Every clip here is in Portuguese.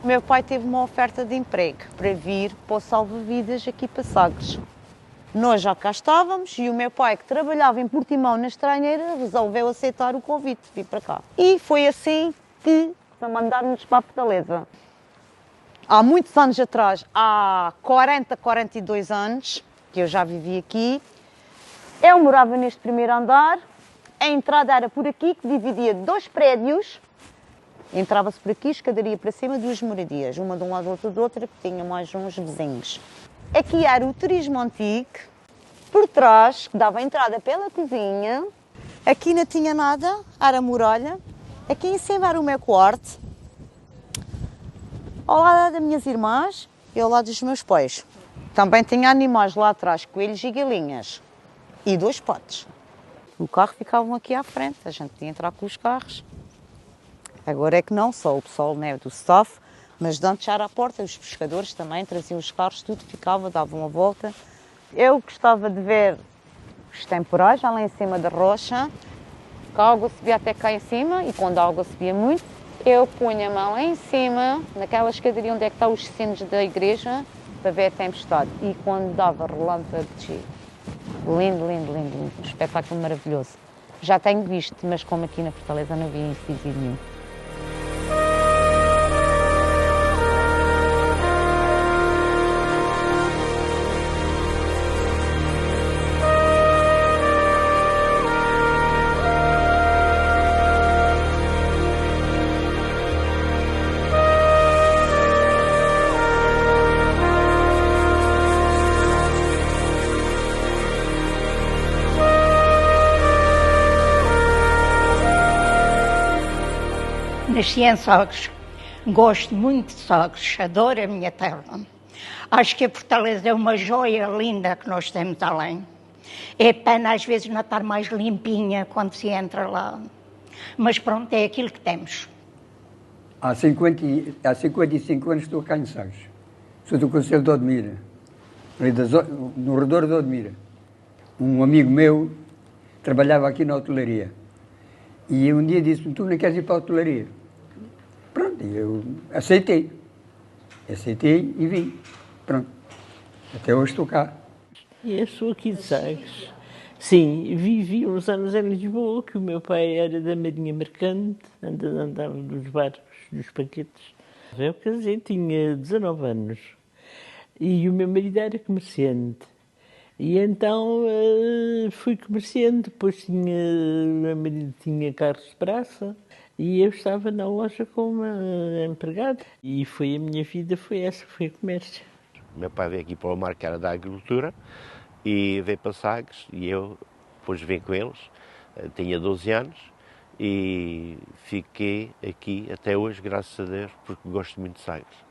meu pai teve uma oferta de emprego para vir para o Salva-Vidas aqui para Sagres. Nós já cá estávamos e o meu pai, que trabalhava em Portimão, na Estranheira, resolveu aceitar o convite de vir para cá. E foi assim que mandaram-nos para a Fortaleza. Há muitos anos atrás, há 42 anos, que eu já vivi aqui, eu morava neste primeiro andar, a entrada era por aqui, que dividia 2 prédios, entrava-se por aqui, escadaria para cima, 2 moradias, uma de um lado, outra do outro, que tinha mais uns vizinhos. Aqui era o turismo antigo, por trás, que dava a entrada pela cozinha, aqui não tinha nada, era a muralha, aqui em cima era o meu quarto, ao lado das minhas irmãs e ao lado dos meus pais. Também tinha animais lá atrás, coelhos e galinhas, e 2 patos. O carro ficava aqui à frente, a gente podia entrar com os carros. Agora é que não, só o pessoal, né, do staff, mas de antes já era à porta, os pescadores também traziam os carros, tudo ficava, davam a volta. Eu gostava de ver os temporais, já lá em cima da rocha, que a água subia até cá em cima, e quando a água subia muito, eu punha a mão lá em cima, naquela escadaria onde é que estão os sinos da igreja, para ver a tempestade. E quando dava relâmpago, lindo, lindo, lindo, lindo, um espetáculo maravilhoso. Já tenho visto, mas como aqui na Fortaleza não havia inciso nenhum. Nasci em Sagres, gosto muito de Sagres, adoro a minha terra. Acho que a Fortaleza é uma joia linda que nós temos além. É pena às vezes não estar mais limpinha quando se entra lá, mas pronto, é aquilo que temos. Há 55 anos estou cá em Sagres. Sou do Conselho de Odmira, no redor de Odmira. Um amigo meu trabalhava aqui na hotelaria. E um dia disse-me, tu não queres ir para a hotelaria? Pronto, eu aceitei e vim. Pronto, até hoje estou cá. Eu sou aqui de Sagres. Sim, vivi uns anos em Lisboa, que o meu pai era da Marinha Mercante, andava nos barcos, dos paquetes. Eu casei, tinha 19 anos, e o meu marido era comerciante. E então fui comerciante, depois o meu marido tinha carros de praça e eu estava na loja como empregado. E foi a minha vida, foi essa, foi comércio. Meu pai veio aqui para o mar, que era da agricultura, e veio para Sagres, e eu depois vim com eles, tinha 12 anos, e fiquei aqui até hoje, graças a Deus, porque gosto muito de Sagres.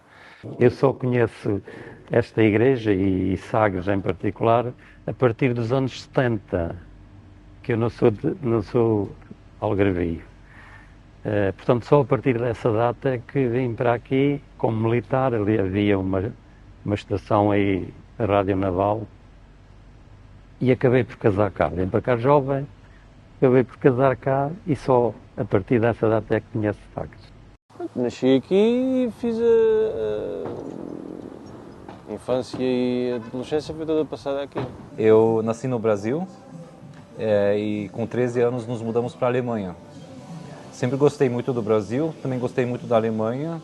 Eu só conheço esta igreja e Sagres em particular a partir dos anos 70, que eu não sou algarvio. Portanto, só a partir dessa data é que vim para aqui como militar. Ali havia uma estação aí, a Rádio Naval, e acabei por casar cá. Vim para cá jovem, acabei por casar cá e só a partir dessa data é que conheço Sagres. Nasci aqui e fiz a infância e a adolescência foi toda passada aqui. Eu nasci no Brasil e com 13 anos nos mudamos para a Alemanha. Sempre gostei muito do Brasil, também gostei muito da Alemanha.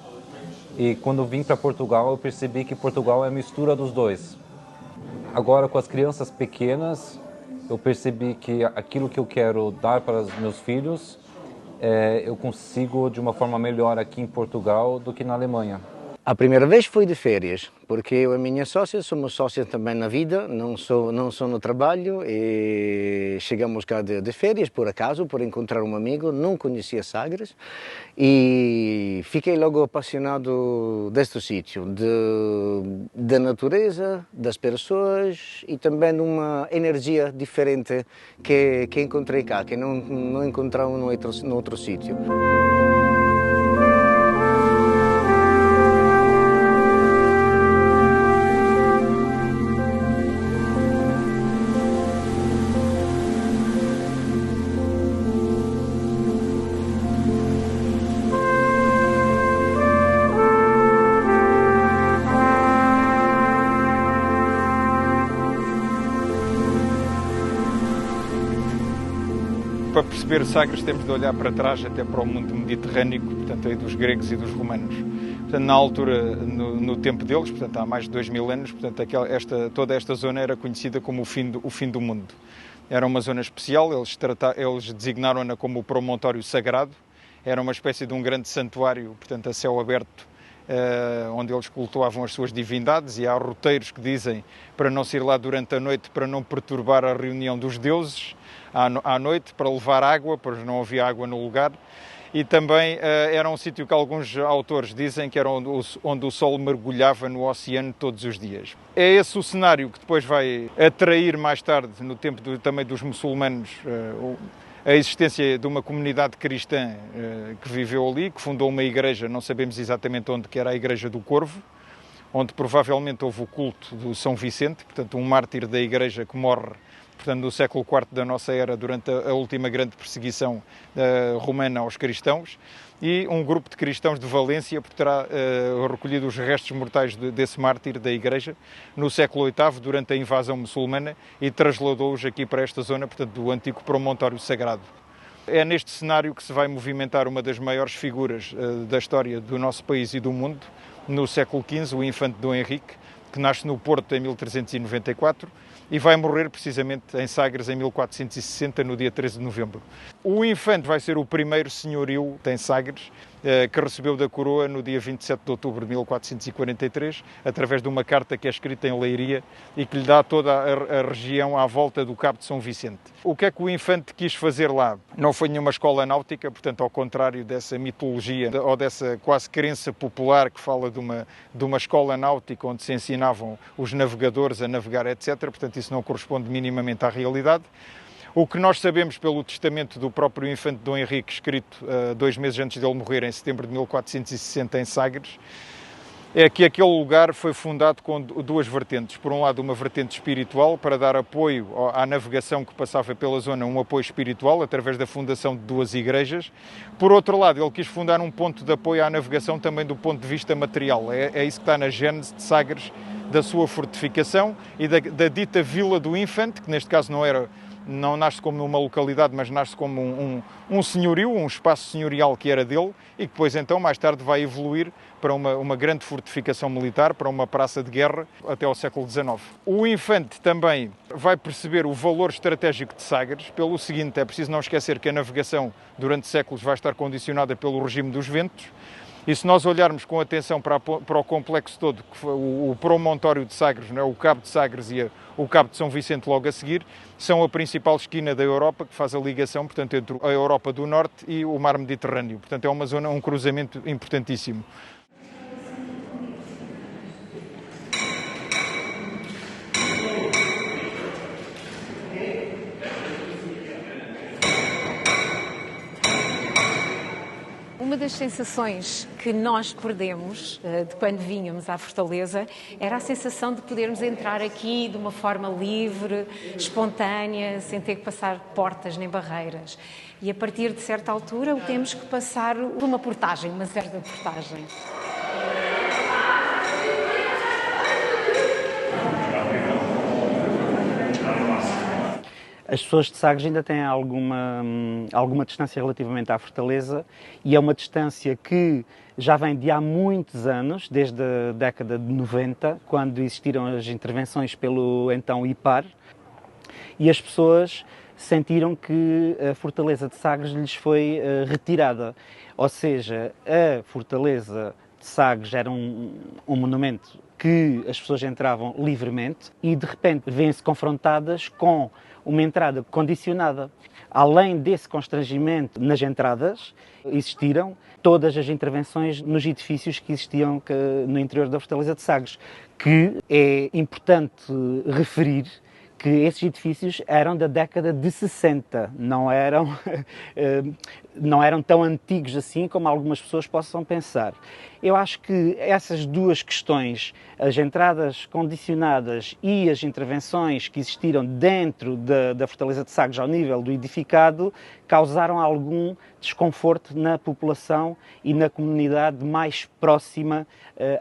E quando vim para Portugal, eu percebi que Portugal é a mistura dos dois. Agora, com as crianças pequenas, eu percebi que aquilo que eu quero dar para os meus filhos, eu consigo de uma forma melhor aqui em Portugal do que na Alemanha. A primeira vez foi de férias, porque eu e a minha sócia somos sócias também na vida, não só no trabalho, e chegamos cá de férias, por acaso, por encontrar um amigo, não conhecia Sagres, e fiquei logo apaixonado deste sítio, da natureza, das pessoas e também de uma energia diferente que encontrei cá, que não encontrava no outro sítio. para perceber Sagres temos de olhar para trás, até para o mundo mediterrâneo, portanto, aí dos gregos e dos romanos. Portanto, na altura, no tempo deles, portanto, há mais de 2000 anos, portanto, toda esta zona era conhecida como o fim do mundo. Era uma zona especial, eles designaram-na como o promontório sagrado, era uma espécie de um grande santuário, portanto, a céu aberto, onde eles cultuavam as suas divindades, e há roteiros que dizem para não se ir lá durante a noite, para não perturbar a reunião dos deuses à noite, para levar água, pois não havia água no lugar. E também era um sítio que alguns autores dizem que era onde o sol mergulhava no oceano todos os dias. É esse o cenário que depois vai atrair mais tarde, no tempo também dos muçulmanos, a existência de uma comunidade cristã que viveu ali, que fundou uma igreja, não sabemos exatamente onde, que era a Igreja do Corvo, onde provavelmente houve o culto do São Vicente, portanto um mártir da igreja que morre, portanto, no século IV da nossa era, durante a última grande perseguição romana aos cristãos, e um grupo de cristãos de Valência terá recolhido os restos mortais desse mártir da igreja no século VIII, durante a invasão muçulmana, e trasladou-os aqui para esta zona, portanto, do antigo promontório sagrado. É neste cenário que se vai movimentar uma das maiores figuras da história do nosso país e do mundo, no século XV, o infante Dom Henrique, que nasce no Porto em 1394, e vai morrer precisamente em Sagres em 1460, no dia 13 de novembro. O infante vai ser o primeiro senhorio em Sagres, que recebeu da coroa no dia 27 de outubro de 1443, através de uma carta que é escrita em Leiria e que lhe dá toda a região à volta do Cabo de São Vicente. O que é que o infante quis fazer lá? Não foi nenhuma escola náutica, portanto, ao contrário dessa mitologia ou dessa quase crença popular que fala de uma escola náutica onde se ensinavam os navegadores a navegar, etc. Portanto, isso não corresponde minimamente à realidade. O que nós sabemos pelo testamento do próprio infante Dom Henrique, escrito 2 meses antes dele morrer, em setembro de 1460, em Sagres, é que aquele lugar foi fundado com duas vertentes. Por um lado, uma vertente espiritual, para dar apoio à navegação que passava pela zona, um apoio espiritual, através da fundação de 2 igrejas. Por outro lado, ele quis fundar um ponto de apoio à navegação também do ponto de vista material. É isso que está na gênese de Sagres, da sua fortificação e da dita Vila do Infante, que neste caso não nasce como uma localidade, mas nasce como um senhorio, um espaço senhorial que era dele, e que depois então mais tarde vai evoluir para uma grande fortificação militar, para uma praça de guerra, até ao século XIX. O infante também vai perceber o valor estratégico de Sagres pelo seguinte: é preciso não esquecer que a navegação durante séculos vai estar condicionada pelo regime dos ventos, e se nós olharmos com atenção para o complexo todo, o promontório de Sagres, não é? O Cabo de Sagres e o Cabo de São Vicente logo a seguir, são a principal esquina da Europa, que faz a ligação, portanto, entre a Europa do Norte e o mar Mediterrâneo. Portanto, é uma zona, um cruzamento importantíssimo. Uma das sensações que nós perdemos de quando vínhamos à Fortaleza era a sensação de podermos entrar aqui de uma forma livre, espontânea, sem ter que passar portas nem barreiras. E a partir de certa altura temos que passar por uma portagem, uma certa portagem. As pessoas de Sagres ainda têm alguma distância relativamente à Fortaleza, e é uma distância que já vem de há muitos anos, desde a década de 90, quando existiram as intervenções pelo então IPAR, e as pessoas sentiram que a Fortaleza de Sagres lhes foi retirada. Ou seja, a Fortaleza de Sagres era um monumento que as pessoas entravam livremente e de repente vêm-se confrontadas com uma entrada condicionada. Além desse constrangimento nas entradas, existiram todas as intervenções nos edifícios que existiam no interior da Fortaleza de Sagres, que é importante referir que esses edifícios eram da década de 60, não eram tão antigos assim como algumas pessoas possam pensar. Eu acho que essas duas questões, as entradas condicionadas e as intervenções que existiram dentro da Fortaleza de Sagres ao nível do edificado, causaram algum desconforto na população e na comunidade mais próxima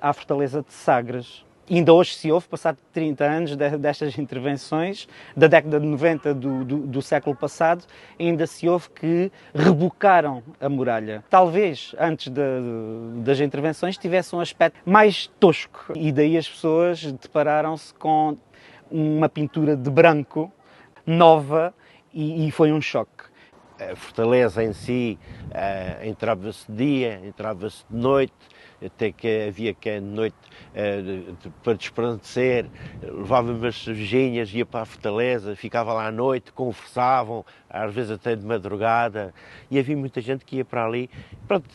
à Fortaleza de Sagres. Ainda hoje se ouve, passado 30 anos destas intervenções, da década de 90 do século passado, ainda se ouve que rebocaram a muralha. Talvez, antes das intervenções, tivesse um aspecto mais tosco. E daí as pessoas depararam-se com uma pintura de branco, nova, e foi um choque. A fortaleza em si, entrava-se de dia, entrava-se de noite, até que havia que de noite para desparecer, levava umas cervejinhas, ia para a fortaleza, ficava lá à noite, conversavam, às vezes até de madrugada, e havia muita gente que ia para ali, pronto,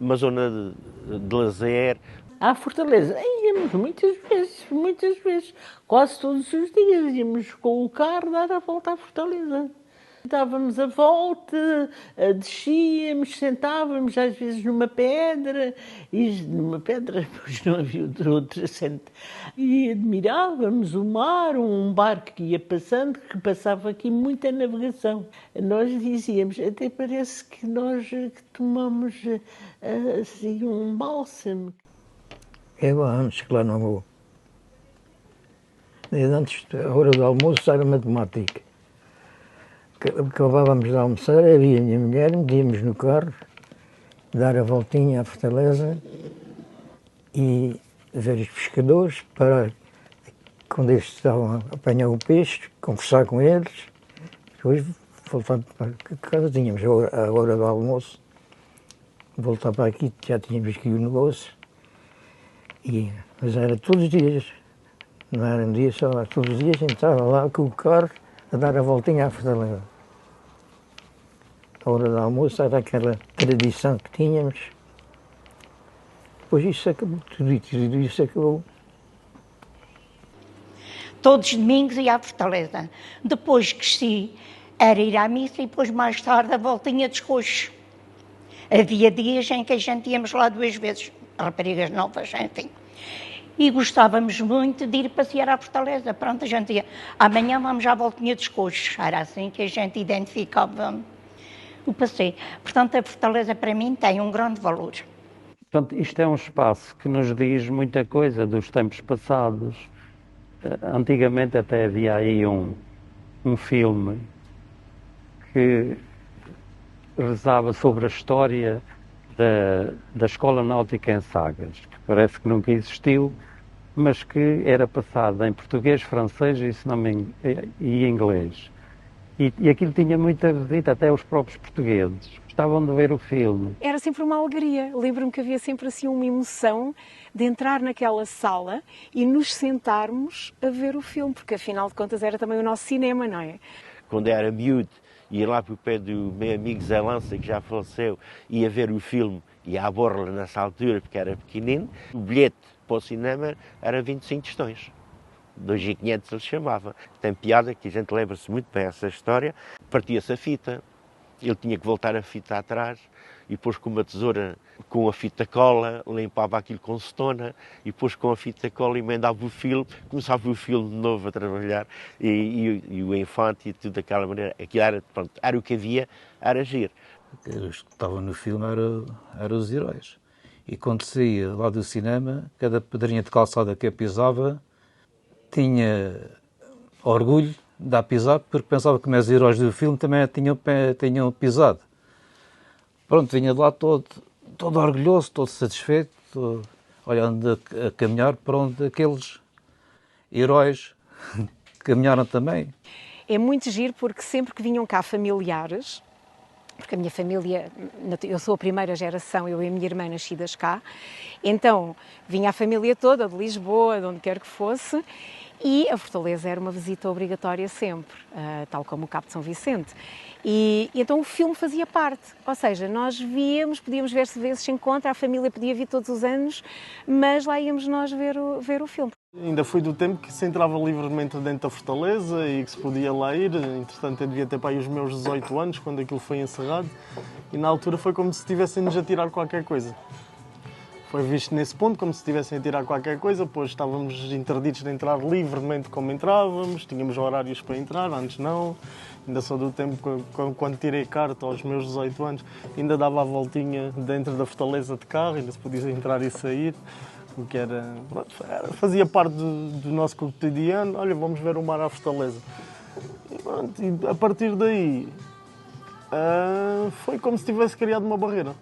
uma zona de lazer. À fortaleza íamos muitas vezes, quase todos os dias íamos com o carro dar a volta à fortaleza. Dávamos a volta, descíamos, sentávamos às vezes numa pedra, pois não havia outra assente, e admirávamos o mar, um barco que ia passando, que passava aqui muita navegação. Nós dizíamos, até parece que nós tomamos assim um bálsamo. Eu há anos que lá não vou. Antes, a hora do almoço, era matemática. Acabávamos de almoçar, havia a minha mulher, metíamos no carro, dar a voltinha à fortaleza e ver os pescadores, parar quando eles estavam a apanhar o peixe, conversar com eles, depois voltar para casa, tínhamos a hora do almoço, voltar para aqui, já tínhamos aqui o negócio, mas era todos os dias, não era um dia só, todos os dias entrava lá com o carro, a dar a voltinha à fortaleza. A hora do almoço era aquela tradição que tínhamos. Depois isso acabou, tudo isso acabou. Todos os domingos ia à fortaleza. Depois cresci, era ir à missa e depois mais tarde a voltinha dos coxos. Havia dias em que a gente íamos lá 2 vezes, raparigas novas, enfim. E gostávamos muito de ir passear à fortaleza. Pronto, a gente ia, amanhã vamos à voltinha dos coxos. Era assim que a gente identificava o passeio. Portanto, a fortaleza para mim tem um grande valor. Portanto, isto é um espaço que nos diz muita coisa dos tempos passados. Antigamente até havia aí um filme que rezava sobre a história da Escola Náutica em Sagres, que parece que nunca existiu, mas que era passado em português, francês e inglês. E aquilo tinha muita visita, até os próprios portugueses gostavam de ver o filme. Era sempre uma alegria. Lembro-me que havia sempre assim uma emoção de entrar naquela sala e nos sentarmos a ver o filme, porque afinal de contas era também o nosso cinema, não é? Quando era miúdo, ia lá para o pé do meu amigo Zé Lança, que já faleceu, ia ver o filme, ia à borla nessa altura, porque era pequenino. O bilhete para o cinema era 25 tostões. 2.500 ele chamava. Tem piada que a gente lembra-se muito bem essa história. Partia-se a fita, ele tinha que voltar a fita atrás e depois com uma tesoura, com a fita cola, limpava aquilo com cetona e depois com a fita cola emendava o filme, começava o filme de novo a trabalhar e o infante e tudo daquela maneira. Aquilo era, pronto, era o que havia, era agir. Os que estavam no filme eram os heróis. E quando saía lá do cinema, cada pedrinha de calçada que eu pisava tinha orgulho de a pisar, porque pensava que os heróis do filme também tinham pisado. Pronto, vinha de lá todo orgulhoso, todo satisfeito, olhando a caminhar para onde aqueles heróis caminharam também. É muito giro porque sempre que vinham cá familiares, porque a minha família, eu sou a primeira geração, eu e a minha irmã nascidas cá, então vinha a família toda de Lisboa, de onde quer que fosse, e a Fortaleza era uma visita obrigatória sempre, tal como o Cabo de São Vicente. E então o filme fazia parte, ou seja, nós podíamos ver se vezes se encontra, a família podia vir todos os anos, mas lá íamos nós ver o filme. Ainda fui do tempo que se entrava livremente dentro da Fortaleza e que se podia lá ir. Entretanto, eu devia ter para aí os meus 18 anos, quando aquilo foi encerrado. E na altura foi como se estivessem-nos a tirar qualquer coisa. Foi visto nesse ponto, como se estivessem a tirar qualquer coisa, pois estávamos interditos de entrar livremente como entrávamos, tínhamos horários para entrar, antes não. Ainda sou do tempo quando tirei carta aos meus 18 anos, ainda dava a voltinha dentro da Fortaleza de carro, ainda se podia entrar e sair. o que era, pronto, fazia parte do nosso cotidiano. Olha, vamos ver o mar à Fortaleza. E, pronto, e a partir daí foi como se tivesse criado uma barreira.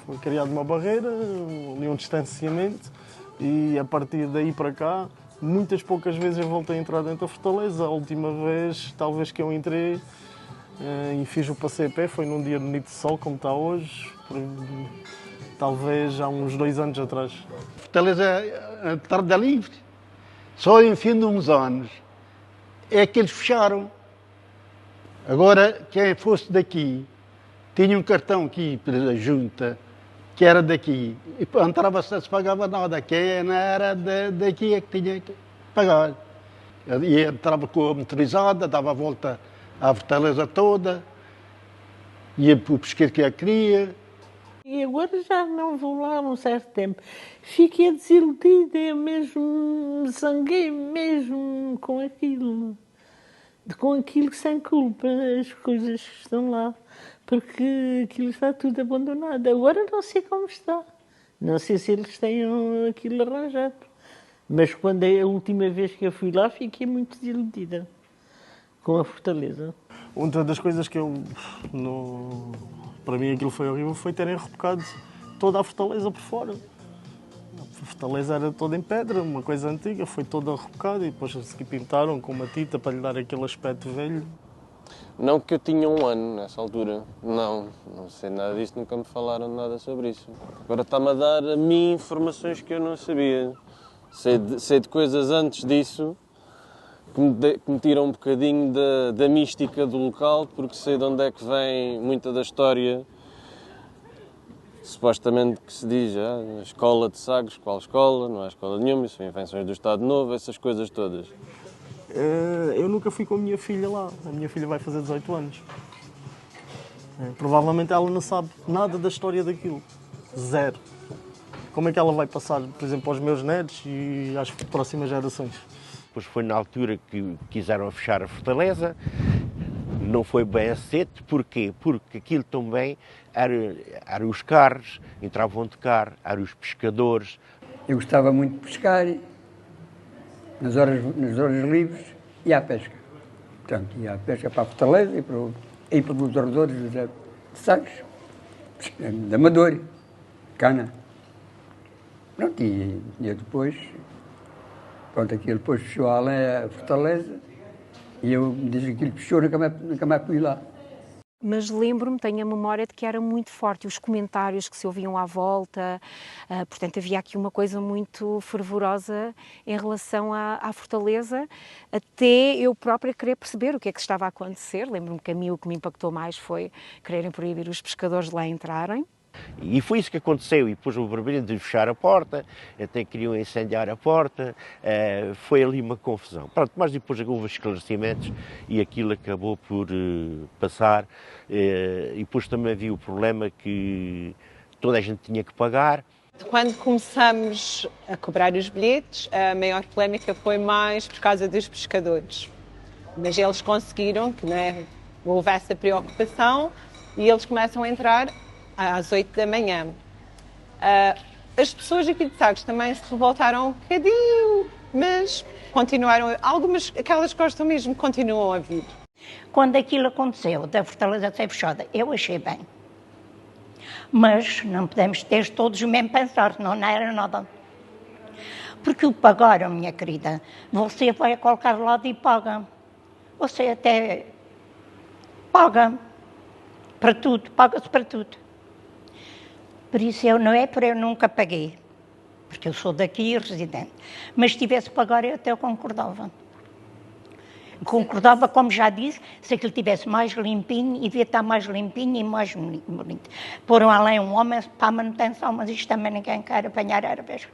Foi criado uma barreira, um distanciamento, e a partir daí para cá, muitas poucas vezes eu voltei a entrar dentro da Fortaleza. A última vez, talvez, que eu entrei e fiz o passeio a pé foi num dia bonito de sol, como está hoje, talvez há uns 2 anos atrás. Fortaleza é tarde livre. Só em fim de uns anos é que eles fecharam. Agora, quem fosse daqui, tinha um cartão aqui pela junta, que era daqui, e entrava-se, não se pagava nada. Quem não era daqui é que tinha que pagar. E entrava com a motorizada, dava a volta à Fortaleza toda, ia para o pesqueiro que a queria. E agora já não vou lá há um certo tempo. Fiquei desiludida, eu mesmo me zanguei mesmo com aquilo sem culpa, as coisas que estão lá, porque aquilo está tudo abandonado. Agora não sei como está, não sei se eles tenham aquilo arranjado, mas quando é a última vez que eu fui lá fiquei muito desiludida com a Fortaleza. Uma das coisas que para mim aquilo foi horrível foi terem rebocado toda a Fortaleza por fora. A Fortaleza era toda em pedra, uma coisa antiga, foi toda rebocada e depois se pintaram com uma tinta para lhe dar aquele aspecto velho. Não que eu tinha 1 ano nessa altura, não sei nada disso, nunca me falaram nada sobre isso. Agora está-me a dar a mim informações que eu não sabia. Sei de coisas antes disso que me tiram um bocadinho da mística do local, porque sei de onde é que vem muita da história. Supostamente que se diz, a escola de Sagres, qual escola? Não há escola nenhuma, isso são invenções do Estado Novo, essas coisas todas. Eu nunca fui com a minha filha lá, a minha filha vai fazer 18 anos. Provavelmente ela não sabe nada da história daquilo, zero. Como é que ela vai passar, por exemplo, aos meus netos e às próximas gerações? Pois foi na altura que quiseram fechar a Fortaleza, não foi bem aceito. Porquê? Porque aquilo também eram os carros, entravam de carro, eram os pescadores. Eu gostava muito de pescar, nas horas livres, ia à pesca. Portanto, ia à pesca para a Fortaleza e para os arredores de Sagres, de Amador, Cana. Pronto, e depois, aquilo depois fechou a Fortaleza e eu me disse que aquilo fechou, nunca mais fui lá. Mas lembro-me, tenho a memória de que era muito forte, os comentários que se ouviam à volta, portanto havia aqui uma coisa muito fervorosa em relação à Fortaleza, até eu própria querer perceber o que é que estava a acontecer. Lembro-me que a mim o que me impactou mais foi quererem proibir os pescadores de lá entrarem. E foi isso que aconteceu, e depois o vermelho de fechar a porta, até queriam incendiar a porta, foi ali uma confusão. Pronto, mas depois houve esclarecimentos e aquilo acabou por passar, e depois também havia o problema que toda a gente tinha que pagar. Quando começamos a cobrar os bilhetes, a maior polémica foi mais por causa dos pescadores. Mas eles conseguiram que houve essa preocupação e eles começam a entrar às 8 da manhã. As pessoas aqui de Sagres também se revoltaram um bocadinho, mas continuaram, aquelas que gostam mesmo, continuam a vir. Quando aquilo aconteceu, da Fortaleza ser fechada, eu achei bem. Mas não podemos ter todos o mesmo pensar, não era nada. Porque o pagaram, minha querida, você vai a qualquer lado e paga. Você até paga para tudo, paga-se para tudo. Por isso não é por eu nunca paguei, porque eu sou daqui residente. Mas se tivesse que pagar, eu até concordava. Concordava, como já disse, se aquilo estivesse mais limpinho, e devia estar mais limpinho e mais bonito. Poram além um homem para a manutenção, mas isto também ninguém quer apanhar árvores.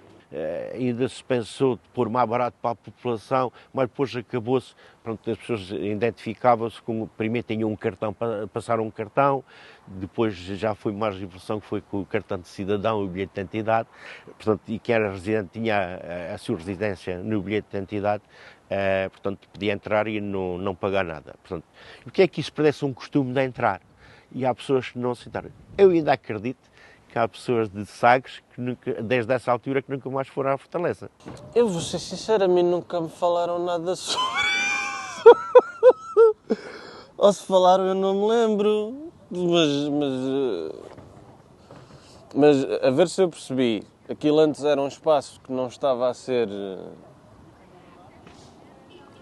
Ainda se pensou de pôr mais barato para a população, mas depois acabou-se, as pessoas identificavam-se com, primeiro tinham um cartão, passaram um cartão, depois já foi mais diversão que foi com o cartão de cidadão e o bilhete de identidade, portanto, e quem era residente tinha a sua residência no bilhete de identidade, portanto, podia entrar e não pagar nada. Portanto, o que é que isso parece um costume de entrar? E há pessoas que não aceitaram. Eu ainda acredito que há pessoas de Sagres, que nunca, desde essa altura, que nunca mais foram à Fortaleza. Eu vou ser sincero, a mim nunca me falaram nada sobre. Ou se falaram eu não me lembro, mas a ver se eu percebi, aquilo antes era um espaço que não estava a ser...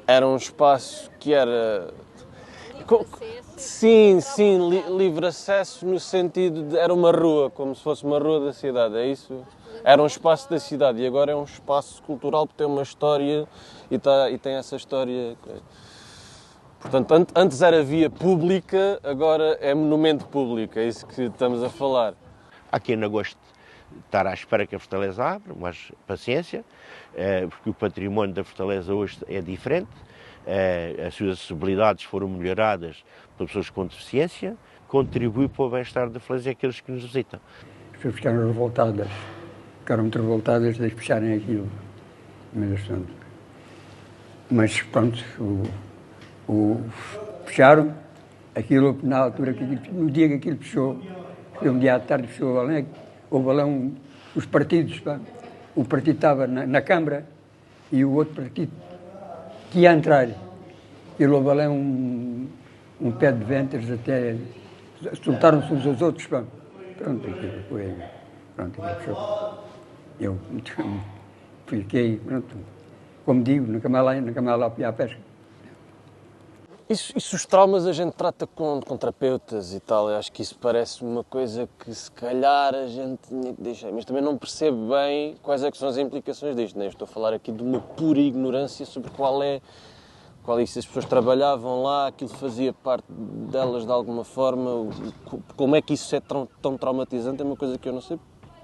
Era um espaço que era... Sim, livre acesso no sentido de... Era uma rua, como se fosse uma rua da cidade, é isso? Era um espaço da cidade e agora é um espaço cultural que tem uma história e tem essa história... Portanto, antes era via pública, agora é monumento público, é isso que estamos a falar. Há quem não goste de estar à espera que a Fortaleza abra, mas paciência, porque o património da Fortaleza hoje é diferente, as suas acessibilidades foram melhoradas por pessoas com deficiência, contribui para o bem-estar da Fortaleza e aqueles que nos visitam. As pessoas ficaram revoltadas, ficaram muito revoltadas de fecharem aquilo. Mas pronto, fecharam aquilo na altura, no dia que aquilo fechou, um dia à tarde fechou o balão, houve lá os partidos, pá. O partido estava na Câmara e o outro partido que ia entrar. E houve lá um pé de ventas, até soltaram-se uns aos outros, pá. Pronto, aquilo foi, pronto, aquilo fechou. Eu fiquei, pronto, como digo, nunca mais lá fui à pesca. Isso os traumas a gente trata com terapeutas e tal, eu acho que isso parece uma coisa que se calhar a gente tinha que deixar, mas também não percebo bem quais é que são as implicações disto, né? Estou a falar aqui de uma pura ignorância sobre qual é, se as pessoas trabalhavam lá, aquilo fazia parte delas de alguma forma, como é que isso é tão traumatizante, é uma coisa que eu não sei.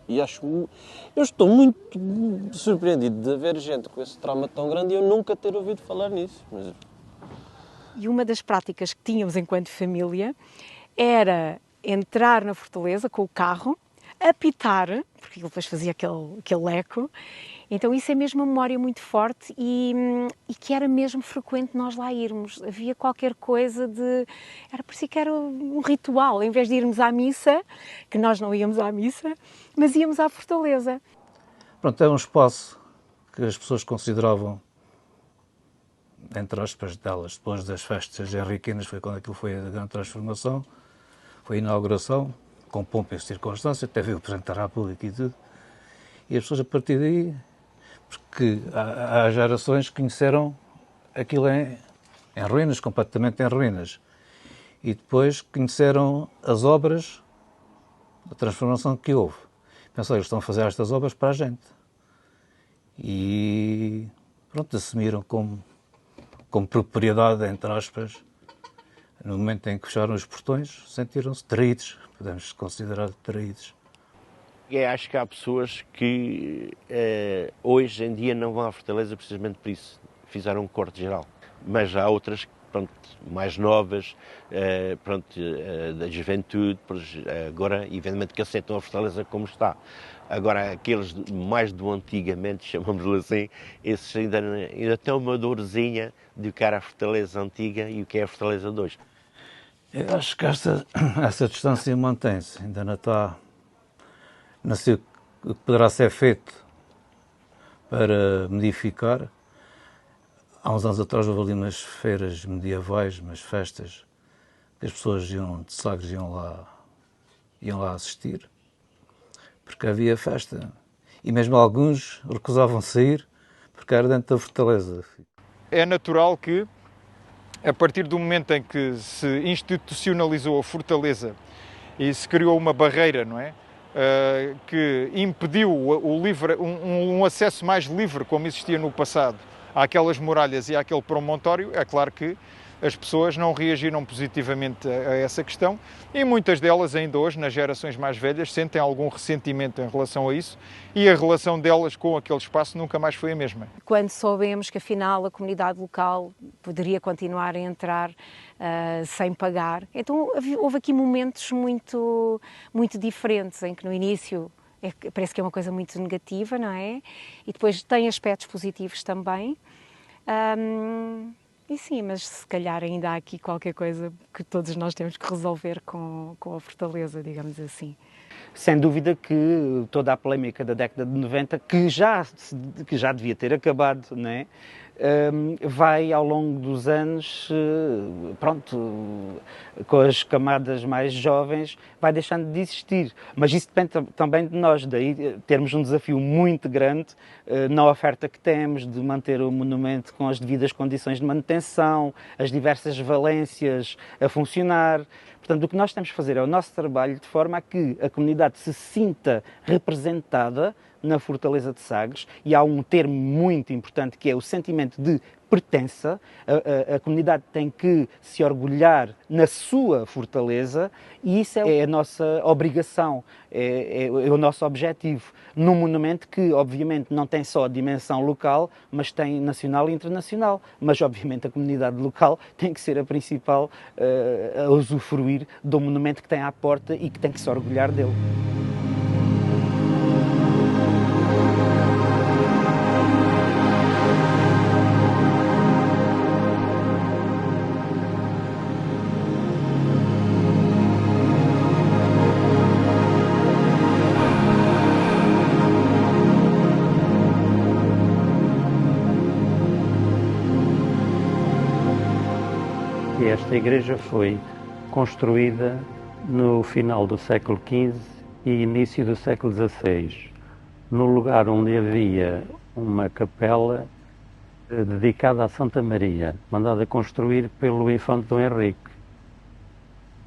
E eu estou muito surpreendido de haver gente com esse trauma tão grande e eu nunca ter ouvido falar nisso. Mas... E uma das práticas que tínhamos enquanto família era entrar na Fortaleza com o carro, apitar, porque ele depois fazia aquele eco. Então isso é mesmo uma memória muito forte e que era mesmo frequente nós lá irmos. Havia qualquer coisa de... Parecia que era um ritual, em vez de irmos à missa, que nós não íamos à missa, mas íamos à Fortaleza. Pronto, é um espaço que as pessoas consideravam, entre aspas, delas, depois das festas henriquinas, foi quando aquilo foi a grande transformação, foi a inauguração, com pompa e circunstância, até veio o Presidente da República e tudo. E as pessoas a partir daí, porque há gerações que conheceram aquilo em ruínas, completamente em ruínas. E depois conheceram as obras, a transformação que houve. Pensaram, eles estão a fazer estas obras para a gente. E pronto, assumiram como propriedade, entre aspas, no momento em que fecharam os portões, sentiram-se traídos, podemos considerar traídos. Acho que há pessoas que hoje em dia não vão à Fortaleza precisamente por isso, fizeram um corte geral. Mas há outras, pronto, mais novas, da juventude, agora, evidentemente, que aceitam a Fortaleza como está. Agora, aqueles mais do antigamente, chamamos-lhe assim, esses ainda têm uma dorzinha do que era a Fortaleza antiga e o que é a Fortaleza de hoje. Eu acho que essa distância mantém-se, ainda não está... Não sei o que poderá ser feito para modificar. Há uns anos atrás houve ali umas feiras medievais, umas festas, que as pessoas de Sagres iam lá assistir, porque havia festa. E mesmo alguns recusavam sair, porque era dentro da Fortaleza. É natural que, a partir do momento em que se institucionalizou a Fortaleza e se criou uma barreira, não é? Que impediu um acesso mais livre, como existia no passado, àquelas muralhas e àquele promontório, é claro que as pessoas não reagiram positivamente a essa questão e muitas delas ainda hoje, nas gerações mais velhas, sentem algum ressentimento em relação a isso e a relação delas com aquele espaço nunca mais foi a mesma. Quando soubemos que afinal a comunidade local poderia continuar a entrar sem pagar, então houve aqui momentos muito diferentes, em que no início parece que é uma coisa muito negativa, não é? E depois tem aspectos positivos também. E sim, mas se calhar ainda há aqui qualquer coisa que todos nós temos que resolver com a Fortaleza, digamos assim. Sem dúvida que toda a polémica da década de 90, que já devia ter acabado, não é? Vai ao longo dos anos, com as camadas mais jovens, vai deixando de existir. Mas isso depende também de nós, daí termos um desafio muito grande na oferta que temos, de manter o monumento com as devidas condições de manutenção, as diversas valências a funcionar. Portanto, o que nós temos que fazer é o nosso trabalho de forma a que a comunidade se sinta representada na Fortaleza de Sagres, e há um termo muito importante que é o sentimento de pertença. A comunidade tem que se orgulhar na sua fortaleza, e isso é a nossa obrigação, é o nosso objetivo, num monumento que obviamente não tem só a dimensão local, mas tem nacional e internacional. Mas obviamente a comunidade local tem que ser a principal a usufruir do monumento que tem à porta e que tem que se orgulhar dele. Esta igreja foi construída no final do século XV e início do século XVI, no lugar onde havia uma capela dedicada a Santa Maria, mandada construir pelo infante Dom Henrique.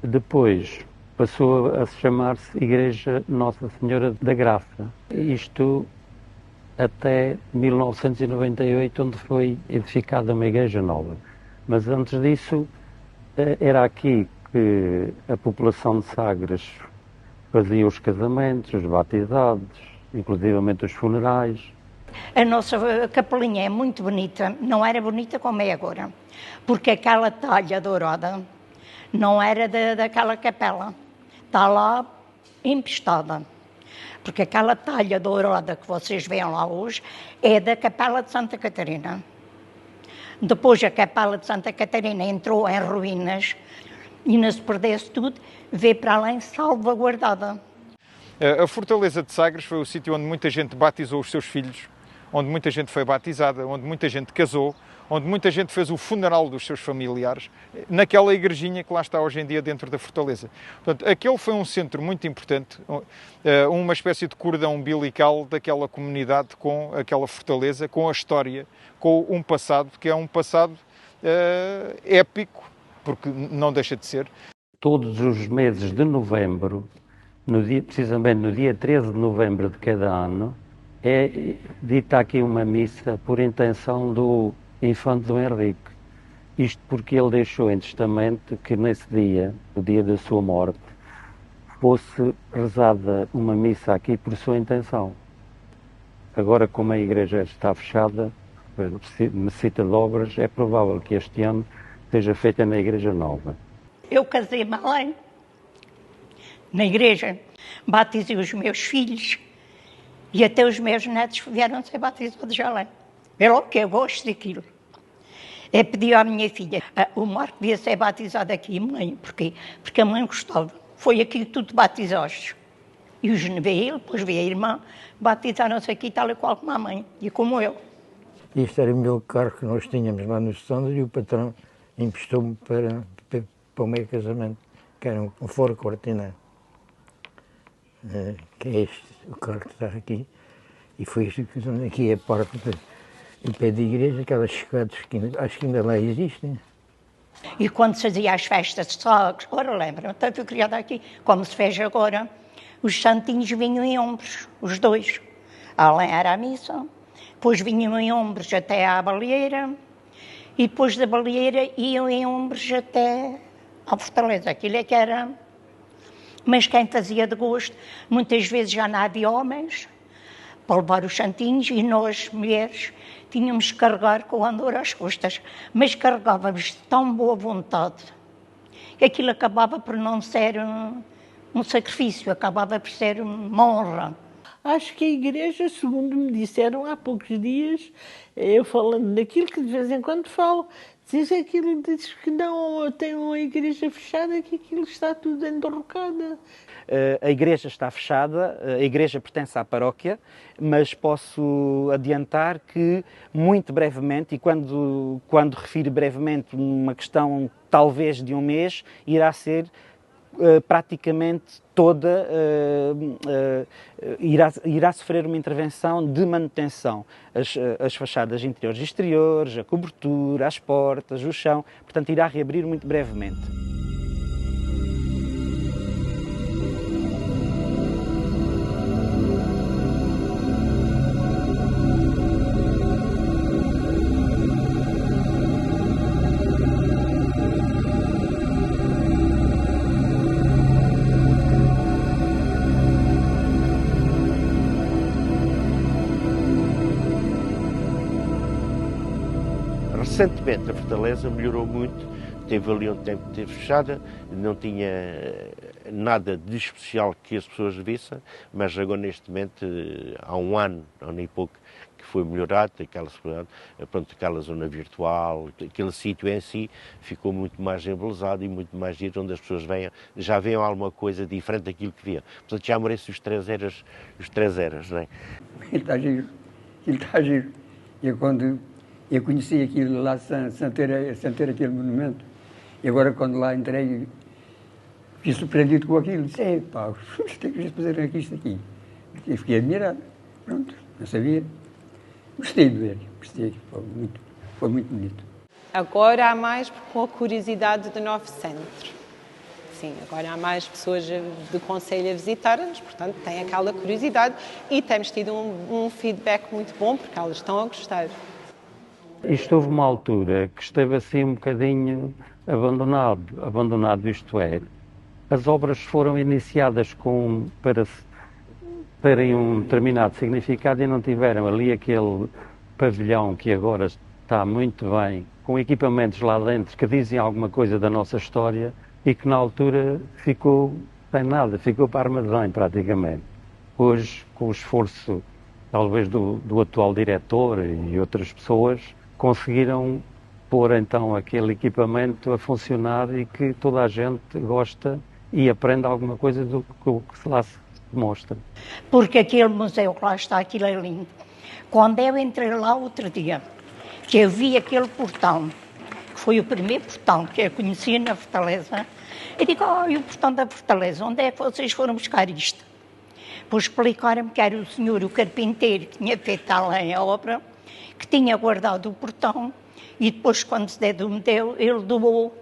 Depois passou a chamar-se Igreja Nossa Senhora da Graça. Isto até 1998, onde foi edificada uma igreja nova. Mas antes disso, era aqui que a população de Sagres fazia os casamentos, os batizados, inclusivamente os funerais. A nossa capelinha é muito bonita, não era bonita como é agora, porque aquela talha dourada não era daquela capela, está lá empestada, porque aquela talha dourada que vocês veem lá hoje é da Capela de Santa Catarina. Depois a Capela de Santa Catarina entrou em ruínas e não se perdesse tudo, veio para além salvaguardada. A Fortaleza de Sagres foi o sítio onde muita gente batizou os seus filhos, onde muita gente foi batizada, onde muita gente casou, onde muita gente fez o funeral dos seus familiares, naquela igrejinha que lá está hoje em dia dentro da Fortaleza. Portanto, aquele foi um centro muito importante, uma espécie de cordão umbilical daquela comunidade com aquela Fortaleza, com a história, com um passado que é um passado épico, porque não deixa de ser. Todos os meses de novembro, precisamente no dia 13 de novembro de cada ano, é dita aqui uma missa por intenção do infante Dom Henrique. Isto porque ele deixou em testamento que nesse dia, o dia da sua morte, fosse rezada uma missa aqui por sua intenção. Agora, como a igreja está fechada, necessita de obras, é provável que este ano seja feita na igreja nova. Eu casei-me além, na igreja, batizei os meus filhos e até os meus netos vieram ser batizados além. É logo que eu gosto daquilo. É pedir à minha filha, o Marco devia ser batizado aqui, mãe, porquê? Porque a mãe gostava. Foi aqui que tu te batizaste. E os veio ele, depois veio a irmã, batizaram-se aqui tal e qual como a mãe, e como eu. Este era o meu carro que nós tínhamos lá no stand e o patrão emprestou-me para o meu casamento, que era um Ford Cortina, que é este, o carro que está aqui. E foi isto que aqui é a porta do pé da igreja, aquelas escadas que acho que ainda lá existem. E quando se fazia as festas de Sagres, agora lembra-me, até fui criada aqui, como se fez agora, os santinhos vinham em ombros, os dois. Além era a missa, depois vinham em ombros até à baleeira, e depois da baleeira iam em ombros até à Fortaleza. Aquilo é que era. Mas quem fazia de gosto, muitas vezes já não havia homens para levar os santinhos, e nós, mulheres, tínhamos que carregar com o andor às costas, mas carregávamos de tão boa vontade que aquilo acabava por não ser um sacrifício, acabava por ser uma honra. Acho que a igreja, segundo me disseram há poucos dias, eu falando daquilo que de vez em quando falo, Diz aquilo, diz que não tem uma igreja fechada, que aquilo está tudo enderrocado. A igreja está fechada, a igreja pertence à paróquia, mas posso adiantar que muito brevemente, e quando refiro brevemente uma questão talvez de um mês, irá ser praticamente toda, irá sofrer uma intervenção de manutenção. As fachadas interiores e exteriores, a cobertura, as portas, o chão, portanto irá reabrir muito brevemente. Recentemente a Fortaleza melhorou muito, teve ali um tempo que esteve fechada, não tinha nada de especial que as pessoas vissem, mas agora neste momento, há um ano e pouco, que foi melhorado, aquela zona virtual, aquele sítio em si ficou muito mais embelezado e muito mais giro, onde as pessoas já veem alguma coisa diferente daquilo que viam. Portanto, já merece os três eras, não é? Ele está giro. E quando eu conheci aquilo lá sem ter aquele monumento, e agora quando lá entrei, fiquei surpreendido com aquilo. Disse, pá, tem que fazer isto aqui. E fiquei admirado. Pronto, não sabia. Gostei de ver, foi muito bonito. Agora há mais com a curiosidade do novo centro. Sim, agora há mais pessoas do concelho a visitar-nos, portanto têm aquela curiosidade e temos tido um feedback muito bom porque elas estão a gostar. Isto houve uma altura que esteve assim um bocadinho abandonado, isto é, as obras foram iniciadas para um determinado significado e não tiveram ali aquele pavilhão que agora está muito bem, com equipamentos lá dentro que dizem alguma coisa da nossa história e que na altura ficou sem nada, ficou para armazém praticamente. Hoje, com o esforço talvez do atual diretor e outras pessoas, conseguiram pôr então aquele equipamento a funcionar e que toda a gente gosta e aprende alguma coisa do que lá se mostra. Porque aquele museu que lá está, aquilo é lindo. Quando eu entrei lá outro dia, que eu vi aquele portão, que foi o primeiro portão que eu conheci na Fortaleza, eu digo, e o portão da Fortaleza, onde é que vocês foram buscar isto? Pois explicaram-me que era o senhor, o carpinteiro, que tinha feito além a obra, que tinha guardado o portão e depois, quando se deu, ele doou.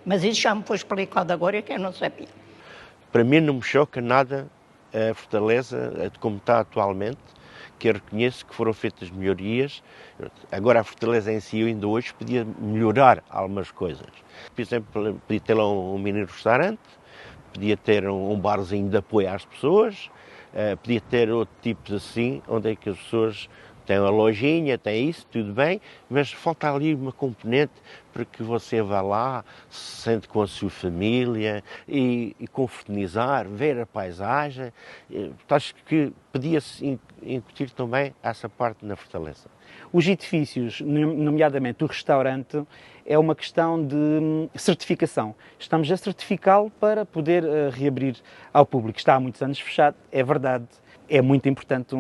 Mas isso já me foi explicado agora, que eu não sabia. Para mim não me choca nada a Fortaleza como está atualmente, que eu reconheço que foram feitas melhorias. Agora a Fortaleza em si, eu ainda hoje, podia melhorar algumas coisas. Por exemplo, podia ter lá um mini restaurante, podia ter um barzinho de apoio às pessoas, podia ter outro tipo assim, onde é que as pessoas têm uma lojinha, tem isso, tudo bem, mas falta ali uma componente para que você vá lá, se sente com a sua família e confraternizar, ver a paisagem. Acho que podia-se incutir também essa parte na Fortaleza. Os edifícios, nomeadamente o restaurante, é uma questão de certificação. Estamos a certificá-lo para poder reabrir ao público. Está há muitos anos fechado, é verdade. É muito importante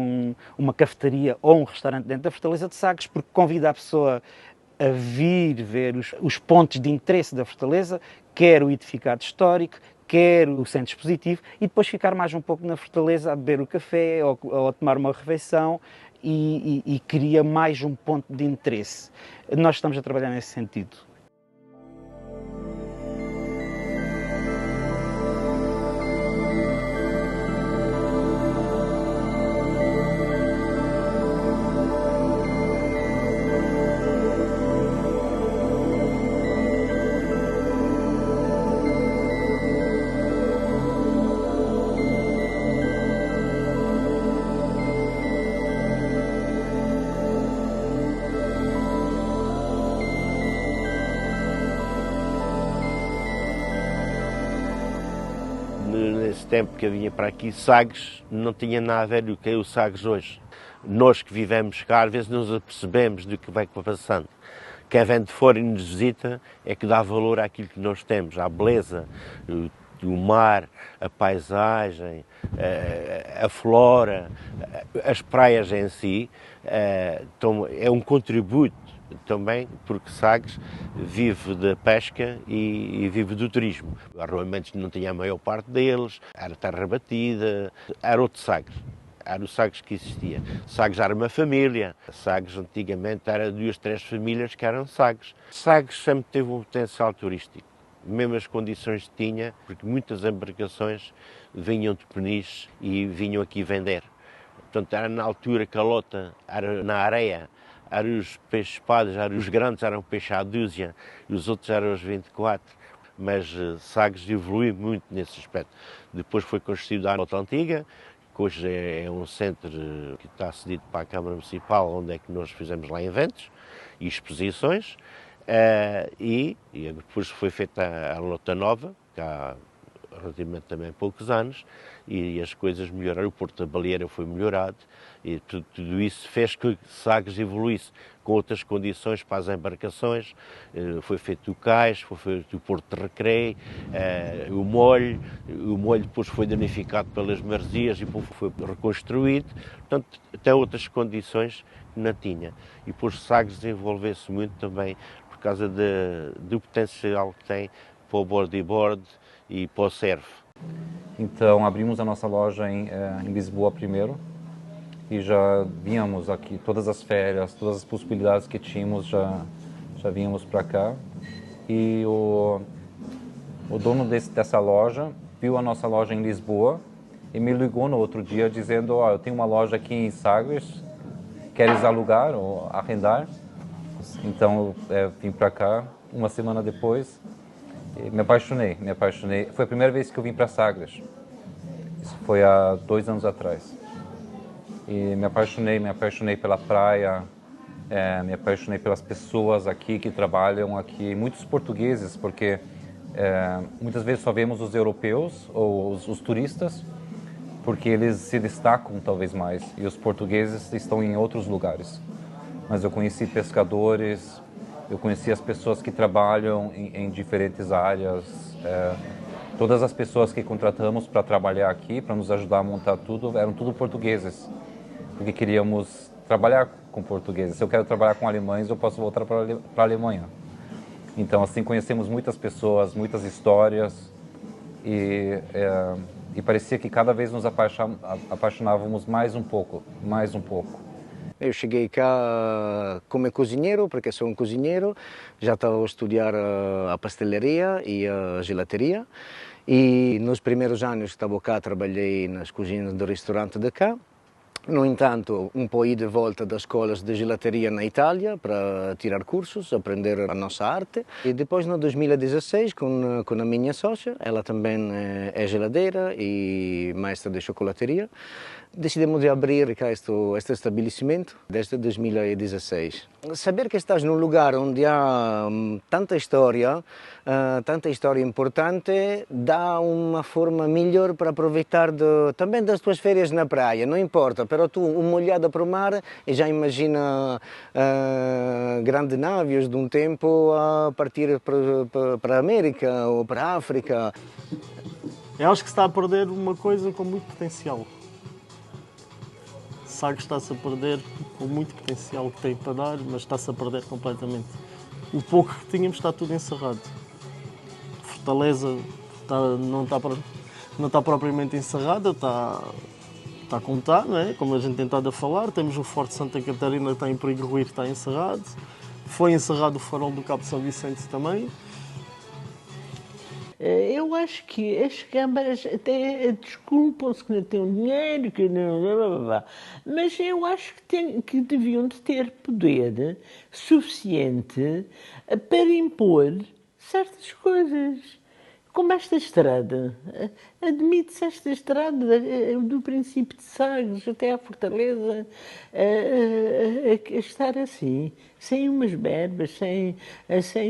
uma cafetaria ou um restaurante dentro da Fortaleza de Sagres, porque convida a pessoa a vir ver os pontos de interesse da Fortaleza, quer o edificado histórico, quer o centro expositivo, e depois ficar mais um pouco na Fortaleza a beber o café ou a tomar uma refeição e cria mais um ponto de interesse. Nós estamos a trabalhar nesse sentido. Nesse tempo que eu vinha para aqui, Sagres não tinha nada a ver do que é o Sagres hoje. Nós que vivemos cá, às vezes nos apercebemos do que vai passando. quem vem de fora e nos visita é que dá valor àquilo que nós temos, à beleza, o mar, a paisagem, a flora, as praias em si. Então, é um contributo também, porque Sagres vive da pesca e vive do turismo. Arruamentos não tinha a maior parte deles, era terra batida, era outro Sagres. Era o Sagres que existia. Sagres era uma família. Sagres antigamente era 2, 3 famílias que eram Sagres. Sagres sempre teve um potencial turístico. Mesmo as condições que tinha, porque muitas embarcações vinham de Peniche e vinham aqui vender. Portanto, era na altura que a lota era na areia, eram os peixes-espadas, os grandes eram peixe à dúzia e os outros eram os 24. Mas Sagres evoluiu muito nesse aspecto. Depois foi construída a lota antiga, que hoje é um centro que está cedido para a Câmara Municipal, onde é que nós fizemos lá eventos e exposições. E depois foi feita a lota nova, que há relativamente também poucos anos, e as coisas melhoraram. O Porto da Baleeira foi melhorado e tudo isso fez que Sagres evoluísse com outras condições para as embarcações. Foi feito o cais, foi feito o Porto de Recreio, o molho depois foi danificado pelas maresias e depois foi reconstruído. Portanto, tem outras condições que não tinha. E depois Sagres desenvolveu-se muito também por causa do potencial que tem para o bodyboard e para o surf. Então abrimos a nossa loja em Lisboa primeiro e já vínhamos aqui todas as férias, todas as possibilidades que tínhamos, já vínhamos para cá. E o dono dessa loja viu a nossa loja em Lisboa e me ligou no outro dia dizendo: eu tenho uma loja aqui em Sagres, queres alugar ou arrendar? Então vim para cá. Uma semana depois me apaixonei. Foi a primeira vez que eu vim para Sagres. Isso foi há 2 anos atrás. E me apaixonei pela praia, me apaixonei pelas pessoas aqui que trabalham aqui, muitos portugueses, porque muitas vezes só vemos os europeus ou os turistas, porque eles se destacam talvez mais, e os portugueses estão em outros lugares. Mas eu conheci pescadores, eu conheci as pessoas que trabalham em diferentes áreas, todas as pessoas que contratamos para trabalhar aqui, para nos ajudar a montar tudo, eram tudo portugueses, porque queríamos trabalhar com portugueses. Se eu quero trabalhar com alemães, eu posso voltar para a Alemanha. Então, assim, conhecemos muitas pessoas, muitas histórias, e parecia que cada vez nos apaixonávamos mais um pouco. Eu cheguei cá como cozinheiro, porque sou um cozinheiro, já estava a estudar a pastelaria e a gelateria, e nos primeiros anos que estava cá trabalhei nas cozinhas do restaurante de cá. No entanto, um pouco de volta das escolas de gelateria na Itália para tirar cursos, aprender a nossa arte. E depois, no 2016, com a minha sócia, ela também é geladeira e mestra de chocolateria, decidimos de abrir cá este estabelecimento desde 2016. Saber que estás num lugar onde há tanta história importante, dá uma forma melhor para aproveitar também das tuas férias na praia, não importa, pero tu uma olhada para o mar e já imagina grandes navios de um tempo a partir para a América ou para a África. Eu acho que se está a perder uma coisa com muito potencial. Sagres está-se a perder com muito potencial que tem para dar, mas está-se a perder completamente. O pouco que tínhamos está tudo encerrado. Fortaleza não está propriamente encerrada, está como está, não é? Como a gente tem estado a falar. Temos o Forte Santa Catarina que está em perigo de ruir, está encerrado. Foi encerrado o farol do Cabo São Vicente também. Eu acho que as câmaras até desculpam-se que não têm dinheiro, que não... Blá, blá, blá. Mas eu acho que deviam de ter poder suficiente para impor certas coisas. Como esta estrada. Admite-se esta estrada do princípio de Sagres até à Fortaleza a estar assim, sem umas berbas, sem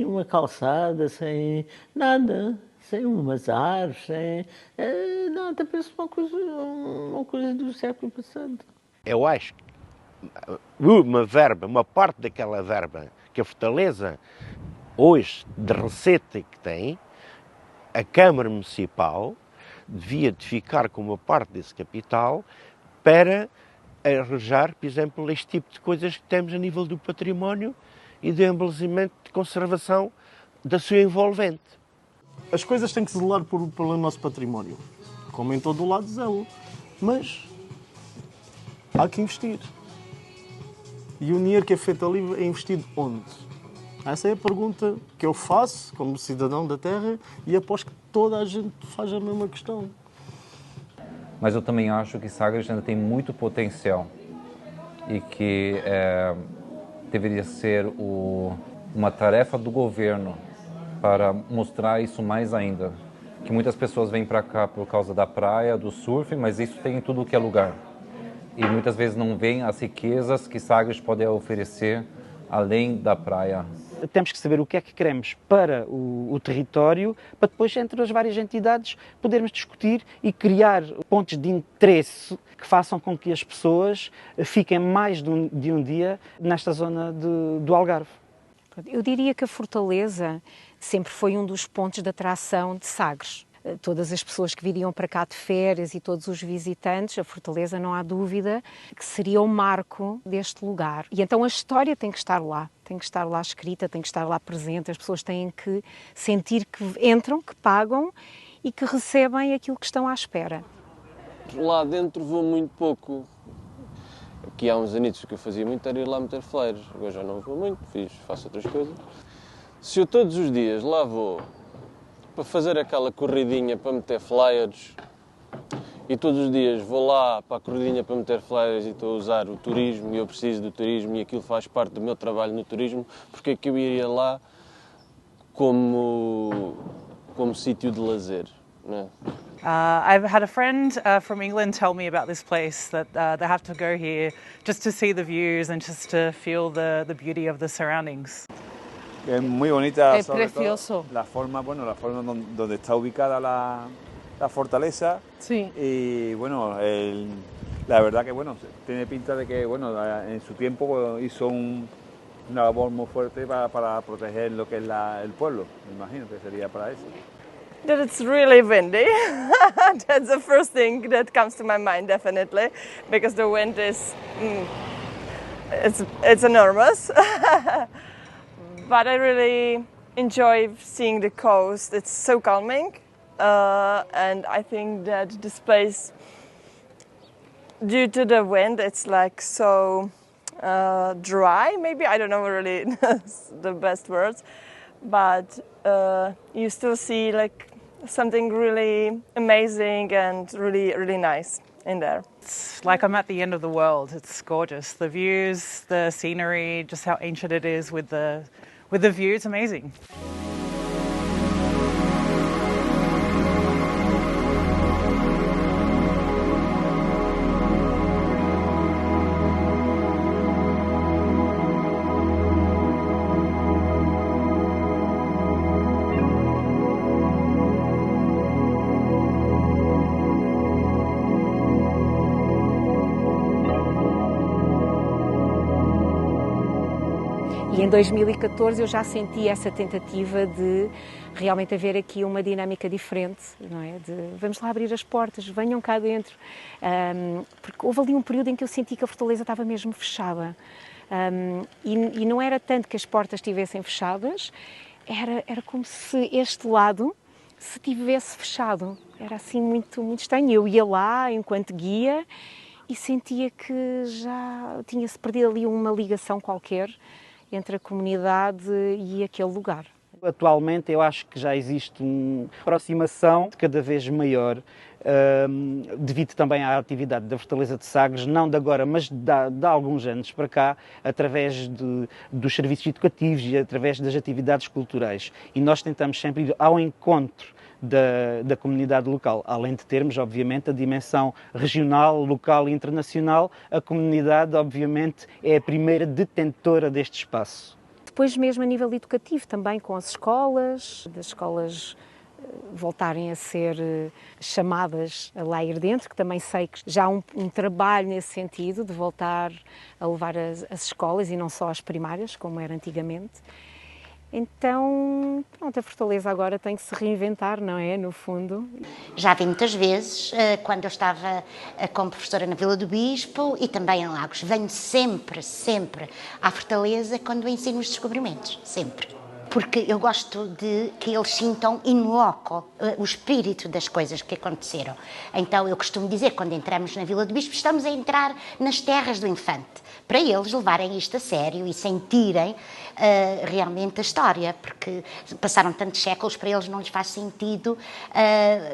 uma calçada, sem nada. Sem umas árvores, sem nada, parece uma coisa do século passado. Eu acho que uma parte daquela verba que a Fortaleza, hoje, de receita que tem, a Câmara Municipal devia de ficar com uma parte desse capital para arranjar, por exemplo, este tipo de coisas que temos a nível do património e do embelezamento de conservação da sua envolvente. As coisas têm que zelar pelo nosso património, como em todo o lado zelo, mas há que investir. E o dinheiro que é feito ali é investido onde? Essa é a pergunta que eu faço como cidadão da terra e aposto que toda a gente faz a mesma questão. Mas eu também acho que Sagres ainda tem muito potencial e que deveria ser uma tarefa do governo para mostrar isso mais ainda. Que muitas pessoas vêm para cá por causa da praia, do surf, mas isso tem em tudo que é lugar. E muitas vezes não veem as riquezas que Sagres pode oferecer além da praia. Temos que saber o que é que queremos para o território, para depois, entre as várias entidades, podermos discutir e criar pontos de interesse que façam com que as pessoas fiquem mais de um dia nesta zona do Algarve. Eu diria que a Fortaleza sempre foi um dos pontos de atração de Sagres. Todas as pessoas que viriam para cá de férias e todos os visitantes, a Fortaleza, não há dúvida, que seria o marco deste lugar. E então a história tem que estar lá escrita, tem que estar lá presente, as pessoas têm que sentir que entram, que pagam e que recebem aquilo que estão à espera. Lá dentro vou muito pouco. Aqui há uns anitos que eu fazia muito era ir lá meter flyers. Agora já não vou muito, faço outras coisas. Se eu todos os dias lá vou para fazer aquela corridinha para meter flyers e todos os dias vou lá para a corridinha para meter flyers e estou a usar o turismo e eu preciso do turismo e aquilo faz parte do meu trabalho no turismo, porque é que eu iria lá como sítio de lazer, não é? I've had a friend from England tell me about this place, that they have to go here just to see the views and just to feel the beauty of the surroundings. Es muy bonita, Es precioso. La forma donde está ubicada la fortaleza. Sí. Y bueno, la verdad que bueno, tiene pinta de que bueno, en su tiempo hizo una labor muy fuerte para proteger lo que es el pueblo. Me imagino que sería para eso. That it's really windy. That's the first thing that comes to my mind, definitely, because the wind is it's enormous. But I really enjoy seeing the coast. It's so calming, and I think that this place, due to the wind, it's like so dry. Maybe I don't know really the best words, but you still see like something really amazing and really nice in there. It's like I'm at the end of the world. It's gorgeous. The views, the scenery, just how ancient it is with the view, it's amazing. E em 2014 eu já senti essa tentativa de realmente haver aqui uma dinâmica diferente, não é? De vamos lá abrir as portas, venham cá dentro. Porque houve ali um período em que eu senti que a Fortaleza estava mesmo fechada. E não era tanto que as portas estivessem fechadas, era como se este lado se tivesse fechado. Era assim muito estranho. Eu ia lá enquanto guia e sentia que já tinha-se perdido ali uma ligação qualquer entre a comunidade e aquele lugar. Atualmente eu acho que já existe uma aproximação cada vez maior, devido também à atividade da Fortaleza de Sagres, não de agora, mas de alguns anos para cá, através dos serviços educativos e através das atividades culturais. E nós tentamos sempre ir ao encontro da comunidade local. Além de termos, obviamente, a dimensão regional, local e internacional, a comunidade, obviamente, é a primeira detentora deste espaço. Depois mesmo a nível educativo, também com as escolas, das escolas voltarem a ser chamadas a lá ir dentro, que também sei que já há um trabalho nesse sentido, de voltar a levar as escolas e não só as primárias, como era antigamente. Então, pronto, a Fortaleza agora tem que se reinventar, não é? No fundo. Já vi muitas vezes, quando eu estava como professora na Vila do Bispo e também em Lagos. Venho sempre, sempre à Fortaleza quando ensino os descobrimentos, sempre. Porque eu gosto de que eles sintam in loco o espírito das coisas que aconteceram. Então, eu costumo dizer, quando entramos na Vila do Bispo, estamos a entrar nas terras do Infante, para eles levarem isto a sério e sentirem realmente a história, porque passaram tantos séculos, para eles não lhes faz sentido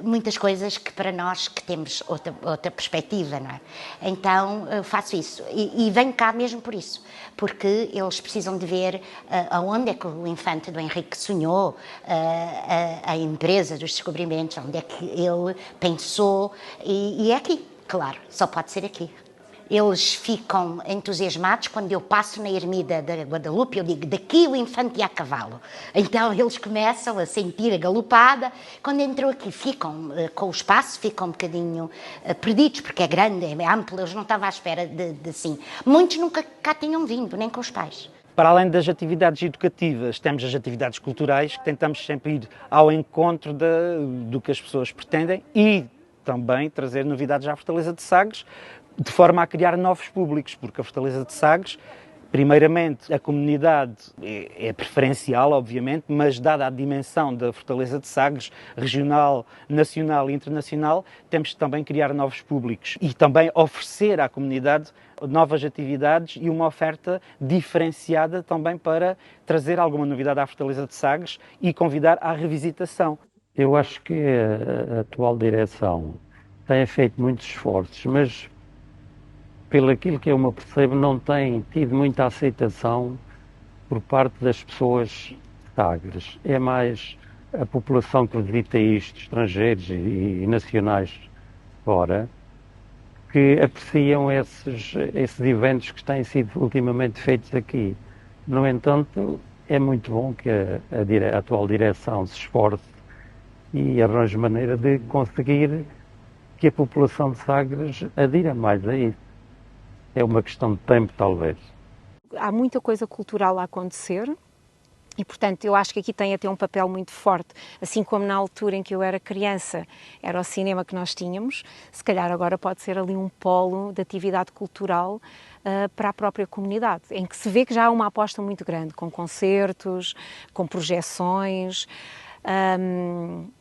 muitas coisas que para nós que temos outra perspectiva, não é? Então, eu faço isso e venho cá mesmo por isso, porque eles precisam de ver aonde é que o Infante do Henrique sonhou, a empresa dos descobrimentos, onde é que ele pensou, e é aqui, claro, só pode ser aqui. Eles ficam entusiasmados quando eu passo na ermida da Guadalupe, eu digo, daqui o Infante ia a cavalo. Então eles começam a sentir a galopada. Quando entram aqui, ficam com o espaço, ficam um bocadinho perdidos, porque é grande, é amplo, eles não estavam à espera de assim. Muitos nunca cá tinham vindo, nem com os pais. Para além das atividades educativas, temos as atividades culturais, que tentamos sempre ir ao encontro do que as pessoas pretendem e também trazer novidades à Fortaleza de Sagres, de forma a criar novos públicos, porque a Fortaleza de Sagres, primeiramente, a comunidade é preferencial, obviamente, mas dada a dimensão da Fortaleza de Sagres, regional, nacional e internacional, temos de também criar novos públicos e também oferecer à comunidade novas atividades e uma oferta diferenciada também para trazer alguma novidade à Fortaleza de Sagres e convidar à revisitação. Eu acho que a atual direção tem feito muitos esforços, mas pelo aquilo que eu me percebo, não tem tido muita aceitação por parte das pessoas de Sagres. É mais a população que visita isto, estrangeiros e nacionais fora, que apreciam esses eventos que têm sido ultimamente feitos aqui. No entanto, é muito bom que a atual direção se esforce e arranje maneira de conseguir que a população de Sagres adira mais a isso. É uma questão de tempo, talvez. Há muita coisa cultural a acontecer e, portanto, eu acho que aqui tem até um papel muito forte. Assim como na altura em que eu era criança, era o cinema que nós tínhamos, se calhar agora pode ser ali um polo de atividade cultural para a própria comunidade, em que se vê que já há uma aposta muito grande, com concertos, com projeções.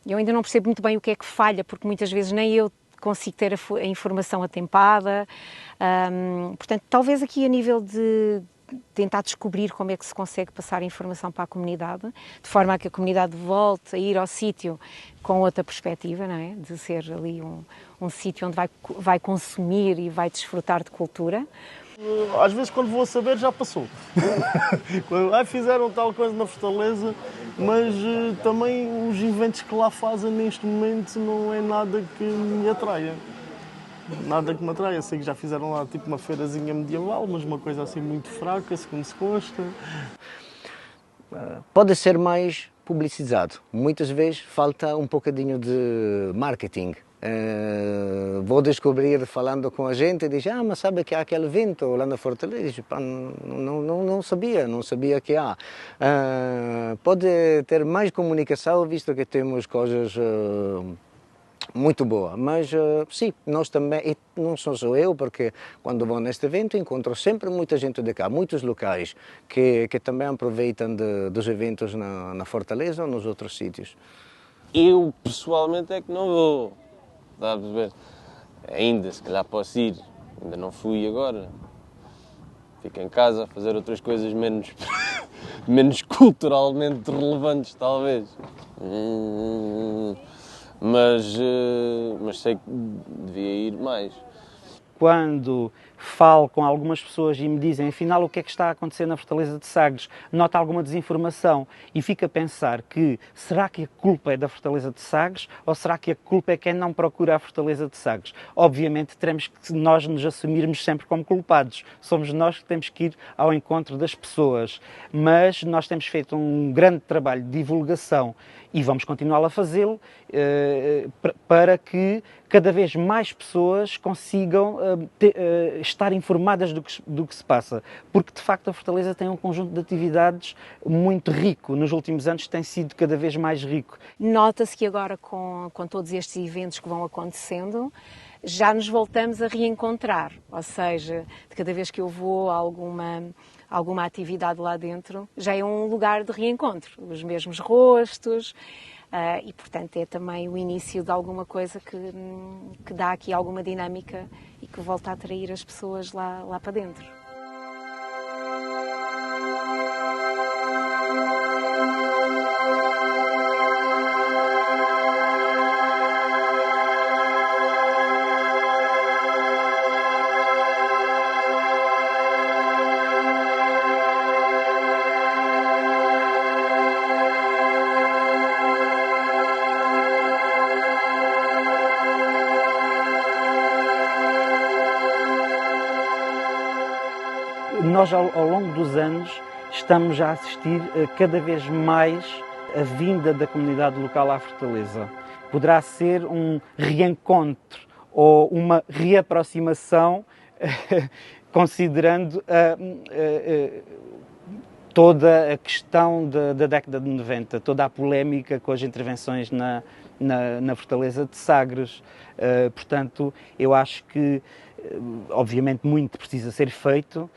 Eu ainda não percebo muito bem o que é que falha, porque muitas vezes nem eu consigo ter a informação atempada. Portanto, talvez aqui a nível de tentar descobrir como é que se consegue passar a informação para a comunidade, de forma a que a comunidade volte a ir ao sítio com outra perspectiva, não é? De ser ali um sítio onde vai consumir e vai desfrutar de cultura. Às vezes, quando vou a saber, já passou. Fizeram tal coisa na Fortaleza, mas também os eventos que lá fazem neste momento não é nada que me atraia. Nada que me atraia. Sei que já fizeram lá tipo uma feirazinha medieval, mas uma coisa assim muito fraca, segundo se consta. Pode ser mais publicizado. Muitas vezes falta um bocadinho de marketing. Vou descobrir falando com a gente e diz, mas sabe que há aquele evento lá na Fortaleza? Não sabia que há. Pode ter mais comunicação, visto que temos coisas muito boas, mas sim, nós também, e não sou só eu, porque quando vou neste evento encontro sempre muita gente de cá, muitos locais que também aproveitam dos eventos na Fortaleza ou nos outros sítios. Eu pessoalmente é que não vou. Dá a perceber? Ainda, se calhar posso ir. Ainda não fui agora. Fico em casa a fazer outras coisas menos culturalmente relevantes, talvez. Mas sei que devia ir mais. quando falo com algumas pessoas e me dizem, afinal, o que é que está a acontecer na Fortaleza de Sagres? Nota alguma desinformação e fico a pensar que, será que a culpa é da Fortaleza de Sagres ou será que a culpa é quem não procura a Fortaleza de Sagres? Obviamente, teremos que nós nos assumirmos sempre como culpados. Somos nós que temos que ir ao encontro das pessoas. Mas nós temos feito um grande trabalho de divulgação e vamos continuar a fazê-lo para que cada vez mais pessoas consigam estar informadas do que se passa. Porque, de facto, a Fortaleza tem um conjunto de atividades muito rico. Nos últimos anos tem sido cada vez mais rico. Nota-se que agora, com todos estes eventos que vão acontecendo, já nos voltamos a reencontrar. Ou seja, de cada vez que eu vou a alguma atividade lá dentro, já é um lugar de reencontro. Os mesmos rostos. E, portanto, é também o início de alguma coisa que dá aqui alguma dinâmica e que volta a atrair as pessoas lá para dentro. Nós, ao longo dos anos, estamos a assistir cada vez mais a vinda da comunidade local à Fortaleza. Poderá ser um reencontro ou uma reaproximação, considerando toda a questão da década de 90, toda a polémica com as intervenções na Fortaleza de Sagres. Portanto, eu acho que, obviamente, muito precisa ser feito,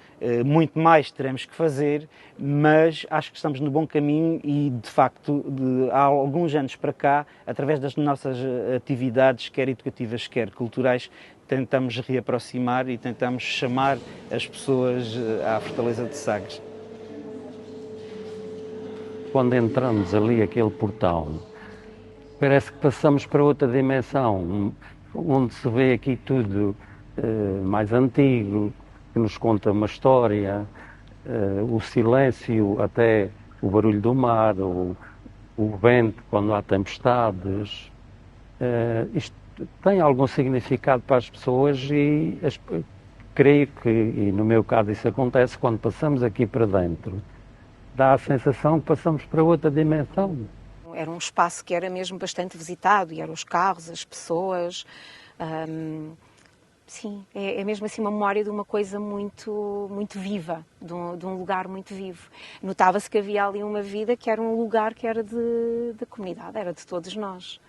muito mais teremos que fazer, mas acho que estamos no bom caminho e, de facto, há alguns anos para cá, através das nossas atividades, quer educativas, quer culturais, tentamos reaproximar e tentamos chamar as pessoas à Fortaleza de Sagres. Quando entramos ali, aquele portal, parece que passamos para outra dimensão, onde se vê aqui tudo mais antigo, que nos conta uma história, o silêncio, até o barulho do mar, o vento quando há tempestades. Isto tem algum significado para as pessoas e creio que, e no meu caso isso acontece, quando passamos aqui para dentro, dá a sensação que passamos para outra dimensão. Era um espaço que era mesmo bastante visitado, e eram os carros, as pessoas. Sim, é mesmo assim uma memória de uma coisa muito, muito viva, de um lugar muito vivo. Notava-se que havia ali uma vida que era um lugar que era da comunidade, era de todos nós.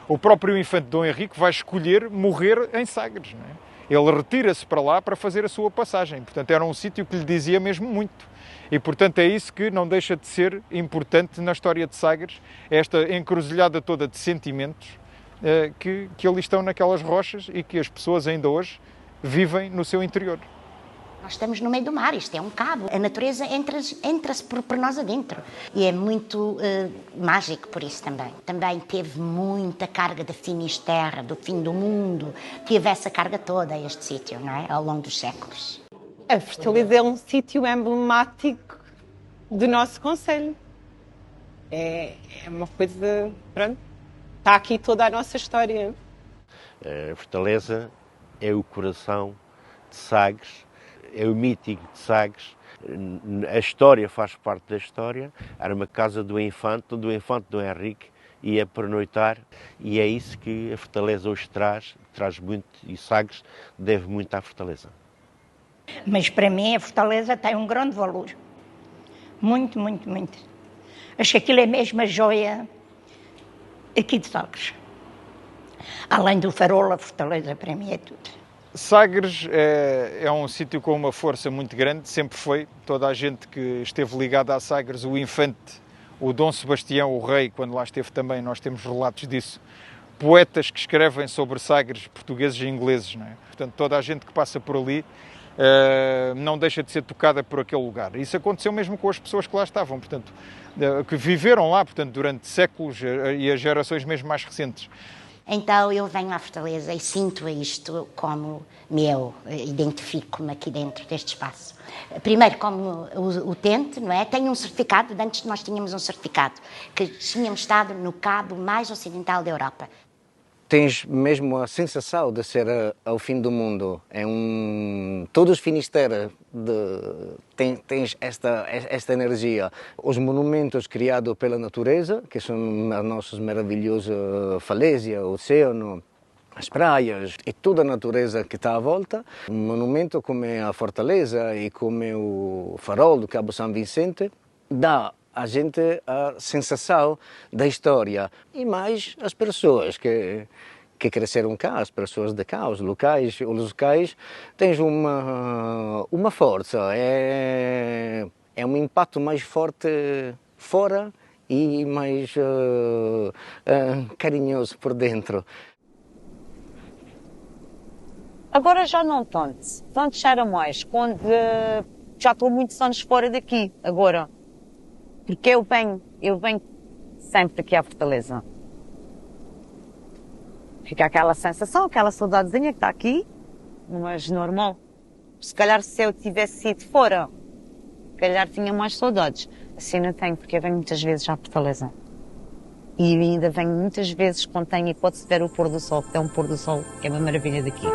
O próprio infante Dom Henrique vai escolher morrer em Sagres, não é? Ele retira-se para lá para fazer a sua passagem. Portanto, era um sítio que lhe dizia mesmo muito. E, portanto, é isso que não deixa de ser importante na história de Sagres, esta encruzilhada toda de sentimentos que ali estão naquelas rochas e que as pessoas ainda hoje vivem no seu interior. Nós estamos no meio do mar, isto é um cabo. A natureza entra-se por nós adentro. E é muito mágico por isso também. Também teve muita carga da Finisterra, do fim do mundo. Teve essa carga toda este sítio, não é? Ao longo dos séculos. A Fortaleza é um sítio emblemático do nosso concelho. É uma coisa... Pronto, está aqui toda a nossa história. A Fortaleza é o coração de Sagres, é o mítico de Sagres. A história faz parte da história. Era uma casa do infante Dom Henrique ia pernoitar, e é isso que a Fortaleza hoje traz muito, e Sagres deve muito à Fortaleza. Mas para mim a Fortaleza tem um grande valor. Muito, muito, muito. Acho que aquilo é mesmo a joia aqui de Sagres. Além do farol, a Fortaleza para mim é tudo. Sagres é um sítio com uma força muito grande, sempre foi. Toda a gente que esteve ligada a Sagres, o infante, o Dom Sebastião, o rei, quando lá esteve também, nós temos relatos disso. Poetas que escrevem sobre Sagres, portugueses e ingleses, não é? Portanto, toda a gente que passa por ali não deixa de ser tocada por aquele lugar. Isso aconteceu mesmo com as pessoas que lá estavam, portanto, que viveram lá, portanto, durante séculos, e as gerações mesmo mais recentes. Então eu venho à Fortaleza e sinto isto como meu, identifico-me aqui dentro deste espaço. Primeiro como utente, não é? Tenho um certificado, antes nós tínhamos um certificado, que tínhamos estado no cabo mais ocidental da Europa. Tens mesmo a sensação de ser ao fim do mundo. Todos os Finisterre tens esta energia. Os monumentos criados pela natureza, que são as nossas maravilhosas falésias, o oceano, as praias e toda a natureza que está à volta. Um monumento como a Fortaleza e como o Farol do Cabo São Vicente dá a gente a sensação da história e mais as pessoas que cresceram cá, as pessoas de cá, os locais tens uma força, é um impacto mais forte fora e mais carinhoso por dentro. Agora já não tanto já era mais, quando já estou muitos anos fora daqui, agora. Porque eu venho sempre aqui à Fortaleza. Fica aquela sensação, aquela saudadezinha que está aqui, mas normal. Se calhar se eu tivesse ido fora, se calhar tinha mais saudades. Assim não tenho, porque eu venho muitas vezes à Fortaleza. E ainda venho muitas vezes quando tenho hipótese de ver o pôr do sol, que é um pôr do sol que é uma maravilha daqui.